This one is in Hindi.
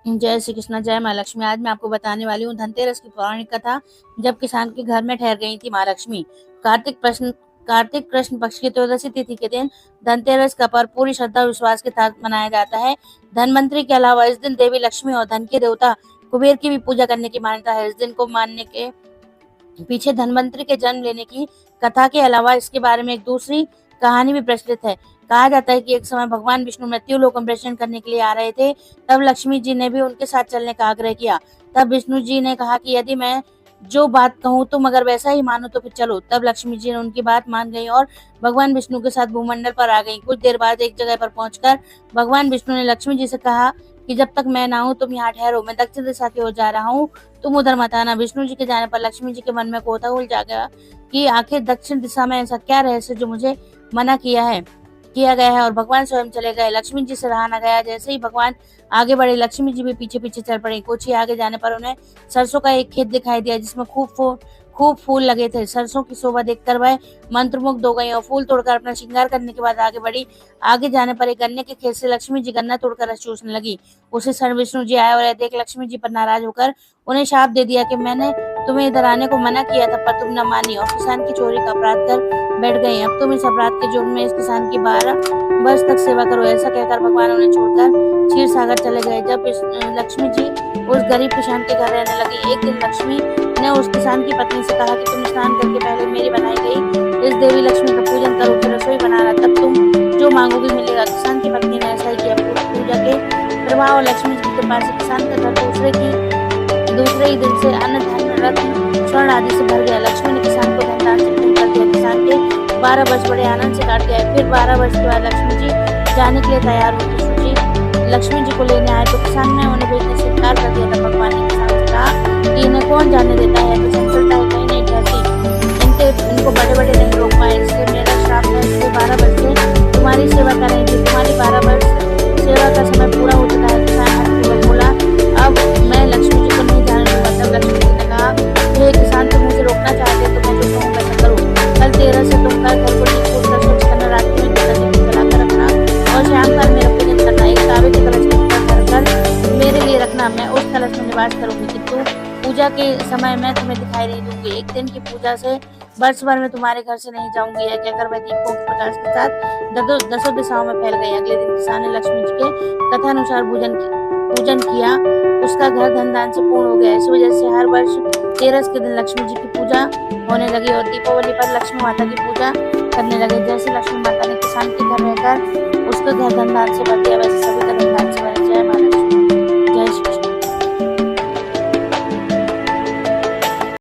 जय श्री कृष्ण, जय माँ लक्ष्मी। आज मैं आपको बताने वाली हूँ धनतेरस की पौराणिक कथा। जब किसान के घर में ठहर गई थी माँ लक्ष्मी। कार्तिक कृष्ण पक्ष की त्रयोदशी तिथि के दिन धनतेरस का पर्व पूरी श्रद्धा और विश्वास के साथ मनाया जाता है। धनवंतरी के अलावा इस दिन देवी लक्ष्मी और धन के देवता कुबेर की भी पूजा करने की मान्यता है। इस दिन को मानने के पीछे धनवंतरी के जन्म लेने की कथा के अलावा इसके बारे में एक दूसरी कहानी भी प्रचलित है। कहा जाता है कि एक समय भगवान विष्णु मृत्यु लोक में दर्शन करने के लिए आ रहे थे। तब लक्ष्मी जी ने भी उनके साथ चलने का आग्रह किया। तब विष्णु जी ने कहा कि यदि मैं जो बात कहूँ तुम अगर वैसा ही मानो तो फिर चलो। तब लक्ष्मी जी ने उनकी बात मान गई और भगवान विष्णु के साथ भूमंडल पर आ गई। कुछ देर बाद एक जगह पर पहुंचकर भगवान विष्णु ने लक्ष्मी जी से कहा कि जब तक मैं ना हूँ तुम यहाँ ठहरो, मैं दक्षिण दिशा की ओर जा रहा हूँ, तुम उधर मत आना। विष्णु जी के जाने पर लक्ष्मी जी के मन में कौतूहल जागा कि आखिर दक्षिण दिशा में ऐसा क्या रहस्य जो मुझे मना किया गया है, और भगवान स्वयं चले गए। लक्ष्मी जी से रहा न गया। जैसे ही भगवान आगे बढ़े लक्ष्मी जी भी पीछे पीछे चल पड़ी। कुछ ही आगे जाने पर उन्हें सरसों का एक खेत दिखाई दिया जिसमें खूब फूल लगे थे। सरसों की शोभा देखकर वह मंत्रमुग्ध हो गई और फूल तोड़कर अपना श्रृंगार करने के बाद आगे बढ़ी। आगे जाने पर एक गन्ने के खेत से लक्ष्मी जी गन्ना तोड़कर रस चूसने लगी। उसी क्षण विष्णु जी आए और यह देख लक्ष्मी जी पर नाराज होकर उन्हें शाप दे दिया कि मैंने तुम्हें इधर आने को मना किया था पर तुम न मानी और किसान की चोरी का अपराध कर बैठ गई। अब तुम इस अपराध के जुर्म में इस किसान की 12 वर्ष तक सेवा करो। ऐसा कहकर भगवान उन्हें छोड़कर क्षीर सागर चले गए। जब लक्ष्मी जी उस गरीब किसान के घर रहने लगी। एक दिन लक्ष्मी ने उस किसान की पत्नी से कहा कि तुम स्नान करके पहले मेरी बनाई गई इस देवी लक्ष्मी का पूजन करो, फिर रसोई बनाना, तब तुम जो मांगोगी मिलेगा। किसान की पत्नी ने ऐसा ही किया। पूजा के प्रभाव और लक्ष्मी जी की कृपा से किसान का घर दूसरे ही दिन से अन्न धान्य रत्न स्वर्ण आदि से भर गया। लक्ष्मी ने किसान को धन दान से पूर्ण कर दिया। किसान के 12 वर्ष बड़े आनंद से काट गए। फिर 12 वर्ष के बाद लक्ष्मी जी जाने के लिए तैयार हुई। विष्णु जी लक्ष्मी जी को लेने आए तो किसान ने उन्हें भेजने से इनकार कर दिया था। भगवान ने किसान से कहा कि इन्हें कौन जाने देता है, तो चंचलता है कहीं नहीं ठहरती, इनको बड़े बड़े नहीं रोक पाए, इसलिए मेरा श्राप है। इसलिए 12 वर्ष से तुम्हारी सेवा करेंगे। तुम्हारी 12 वर्ष सेवा का समय पूरा हो चुका है। किसान हंसकर बोला, अब मैं लक्ष्मी जी को नहीं जाने दूंगा। तब लक्ष्मी जी ने कहा, हे किसान, तुम मुझे रोकना चाहते हो तो मैं जो कहूँ वैसा करो। कल 13 से तुम घर को नींव पोछना स्वच्छ करना, रात्रि में दीप जलाकर रखना और शाम को मेरा पूजन करना। एक तांबे के कलश में भरकर मेरे लिए रखना। मैं उस कलश में निवास करूंगी, किंतु पूजा के समय मैं तुम्हें दिखाई नहीं दूंगी। एक दिन की पूजा से वर्ष भर में तुम्हारे घर से नहीं जाऊंगी। यह कहकर वह दीपों के प्रकाश के साथ दसों दिशाओं में फैल गई। अगले दिन किसान ने लक्ष्मी जी के कथानुसार पूजन किया। उसका घर धन दान से पूर्ण हो गया। इस वजह से हर वर्ष 13 के दिन लक्ष्मी जी की पूजा होने लगी और दीपावली पर लक्ष्मी माता की पूजा करने लगे। जैसे लक्ष्मी माता ने किसान के घर रहकर उसके घर धन दान से भर दिया, वैसे सभी